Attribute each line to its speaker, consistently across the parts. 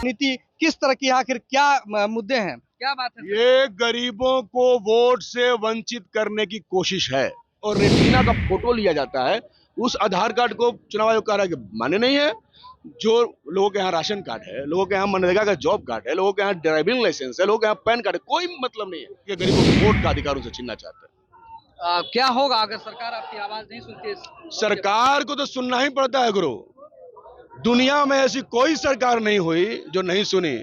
Speaker 1: नीति किस तरह की, आखिर क्या मुद्दे हैं, क्या बात है?
Speaker 2: ये गरीबों को वोट से वंचित करने की कोशिश है और रेटिना का फोटो लिया जाता है। उस आधार कार्ड को चुनाव आयोग कह रहा है कि मान्य नहीं है। जो लोगों के यहाँ राशन कार्ड है, लोगों के यहाँ मनरेगा का जॉब कार्ड है, लोगों के यहाँ ड्राइविंग लाइसेंस है, लोगों के यहाँ पैन कार्ड है, कोई मतलब नहीं है कि गरीबों को वोट का अधिकार उनसे छीनना चाहते हैं।
Speaker 1: क्या होगा अगर सरकार आपकी आवाज नहीं सुनती?
Speaker 2: सरकार को तो सुनना ही पड़ता है गुरु। दुनिया में ऐसी कोई सरकार नहीं हुई जो नहीं सुनी।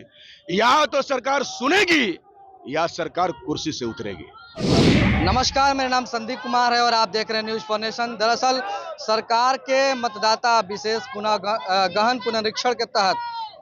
Speaker 2: या तो सरकार सुनेगी या सरकार कुर्सी से उतरेगी।
Speaker 1: नमस्कार, मेरा नाम संदीप कुमार है और आप देख रहे हैं न्यूज फॉर नेशन। दरअसल सरकार के मतदाता विशेष गहन पुनरीक्षण के तहत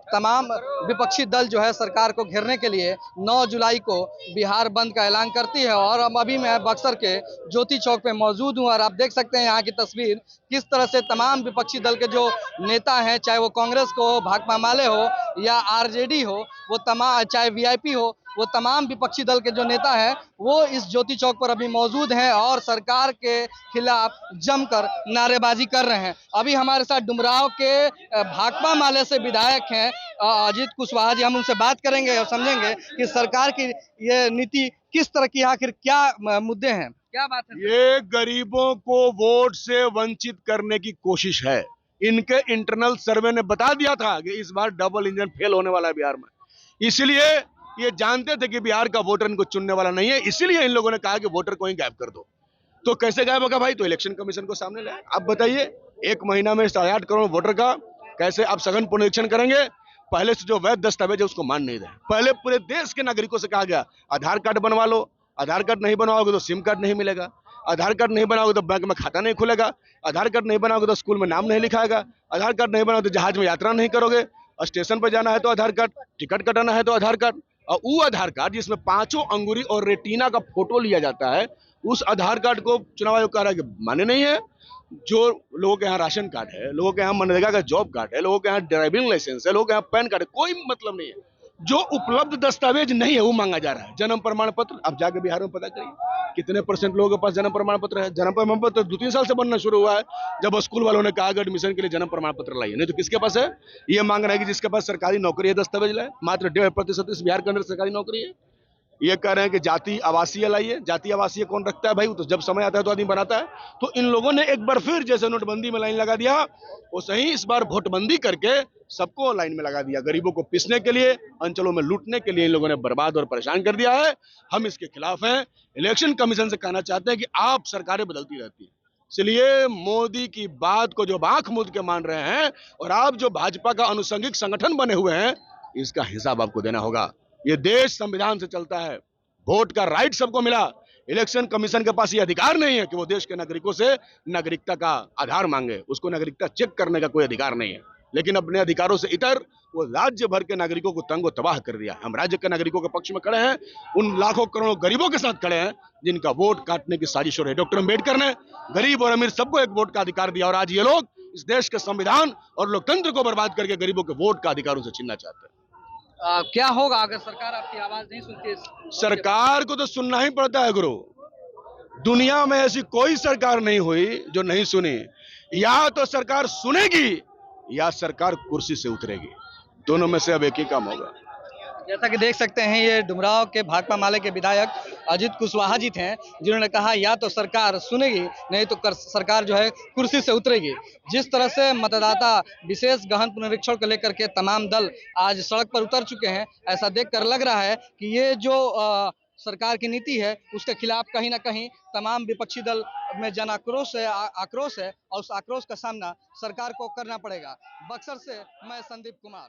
Speaker 1: तमाम विपक्षी दल जो है सरकार को घेरने के लिए 9 जुलाई को बिहार बंद का ऐलान करती है। और अब अभी मैं बक्सर के ज्योति चौक पे मौजूद हूँ और आप देख सकते हैं यहाँ की तस्वीर, किस तरह से तमाम विपक्षी दल के जो नेता हैं, चाहे वो कांग्रेस को हो, भाकपा माले हो या आरजेडी हो, वो तमाम, चाहे वीआईपी हो, वो तमाम विपक्षी दल के जो नेता हैं वो इस ज्योति चौक पर अभी मौजूद हैं और सरकार के खिलाफ जमकर नारेबाजी कर रहे हैं। अभी हमारे साथ डुमराव के भाकपा माले से विधायक हैं अजीत कुशवाहा जी, हम उनसे बात करेंगे और समझेंगे कि सरकार की ये नीति किस तरह की, आखिर क्या मुद्दे हैं, क्या बात है?
Speaker 2: ये गरीबों को वोट से वंचित करने की कोशिश है। इनके इंटरनल सर्वे ने बता दिया था कि इस बार डबल इंजन फेल होने वाला है बिहार में। इसलिए ये जानते थे कि बिहार का वोटर इनको चुनने वाला नहीं है, इसीलिए इन लोगों ने कहा कि वोटर को ही गायब कर दो। तो कैसे गायब होगा भाई? तो इलेक्शन कमीशन को सामने लाए। आप बताइए, 1 महीना में 8.5 करोड़ वोटर का कैसे आप सघन पुनरीक्षण करेंगे? पहले से जो वैध दस्तावेज है उसको मान नहीं रहे। पहले पूरे देश के नागरिकों से कहा गया आधार कार्ड बनवा लो, आधार कार्ड नहीं बनवाओगे तो सिम कार्ड नहीं मिलेगा, आधार कार्ड नहीं बनाओगे तो बैंक में खाता नहीं खुलेगा, आधार कार्ड नहीं बनाओगे तो स्कूल में नाम नहीं लिखाएगा, आधार कार्ड नहीं बनाओगे तो जहाज में यात्रा नहीं करोगे, स्टेशन पर जाना है तो आधार कार्ड, टिकट कटाना है तो आधार कार्ड। और वो आधार कार्ड जिसमें 5 अंगुरी और रेटिना का फोटो लिया जाता है, उस आधार कार्ड को चुनाव आयोग कह रहा है कि मान्य नहीं है। जो लोगों के यहाँ राशन कार्ड है, लोगों के यहाँ मनरेगा का जॉब कार्ड है, लोगों के यहाँ ड्राइविंग लाइसेंस है, लोगों के यहाँ पैन कार्ड है, कोई मतलब नहीं है। जो उपलब्ध दस्तावेज नहीं है वो मांगा जा रहा है। जन्म प्रमाण पत्र, अब जाके बिहार में पता करिए कितने % लोगों के पास जन्म प्रमाण पत्र है। जन्म प्रमाण पत्र 2-3 साल से बनना शुरू हुआ है, जब स्कूल वालों ने कहा कि एडमिशन के लिए जन्म प्रमाण पत्र लाइए। नहीं तो किसके पास है? ये मांग रहा है कि जिसके पास सरकारी नौकरी है दस्तावेज लाए। मात्र 1.5% इस बिहार के अंदर सरकारी नौकरी है। ये कह रहे हैं कि जाति आवासीय लाइए। जाति आवासीय कौन रखता है भाई? वो तो जब समय आता है तो आदमी बनाता है। तो इन लोगों ने एक बार फिर जैसे नोटबंदी में लाइन लगा दिया, वो सही इस बार वोटबंदी करके सबको लाइन में लगा दिया। गरीबों को पीसने के लिए, अंचलों में लूटने के लिए इन लोगों ने बर्बाद और परेशान कर दिया है। हम इसके खिलाफ हैं। इलेक्शन कमीशन से कहना चाहते हैं कि आप सरकारें बदलती रहती है, इसलिए मोदी की बात को जो आंख मूंद के मान रहे हैं और आप जो भाजपा का अनुषंगिक संगठन बने हुए हैं, इसका हिसाब आपको देना होगा। ये देश संविधान से चलता है, वोट का राइट सबको मिला। इलेक्शन कमीशन के पास ये अधिकार नहीं है कि वो देश के नागरिकों से नागरिकता का आधार मांगे। उसको नागरिकता चेक करने का कोई अधिकार नहीं है। लेकिन अपने अधिकारों से इतर वो राज्य भर के नागरिकों को तंगो तबाह कर दिया। हम राज्य के नागरिकों के पक्ष में खड़े हैं, उन लाखों करोड़ों गरीबों के साथ खड़े हैं जिनका वोट काटने की साजिश हो रही है। डॉक्टर अम्बेडकर ने गरीब और अमीर सबको एक वोट का अधिकार दिया और आज ये लोग इस देश के संविधान और लोकतंत्र को बर्बाद करके गरीबों के वोट का अधिकार उनसे छीनना चाहते हैं।
Speaker 1: क्या होगा अगर सरकार आपकी आवाज नहीं सुनती?
Speaker 2: सरकार को तो सुनना ही पड़ता है गुरु। दुनिया में ऐसी कोई सरकार नहीं हुई जो नहीं सुनी। या तो सरकार सुनेगी या सरकार कुर्सी से उतरेगी। दोनों में से अब एक ही काम होगा।
Speaker 1: जैसा कि देख सकते हैं, ये डुमराव के भाकपा माले के विधायक अजीत कुशवाहा जी थे, जिन्होंने कहा या तो सरकार सुनेगी, नहीं तो सरकार जो है कुर्सी से उतरेगी। जिस तरह से मतदाता विशेष गहन पुनरीक्षण को लेकर के तमाम दल आज सड़क पर उतर चुके हैं, ऐसा देखकर लग रहा है कि ये जो सरकार की नीति है उसके खिलाफ कहीं ना कहीं तमाम विपक्षी दल में जन आक्रोश है, आक्रोश है और उस आक्रोश का सामना सरकार को करना पड़ेगा। बक्सर से मैं संदीप कुमार।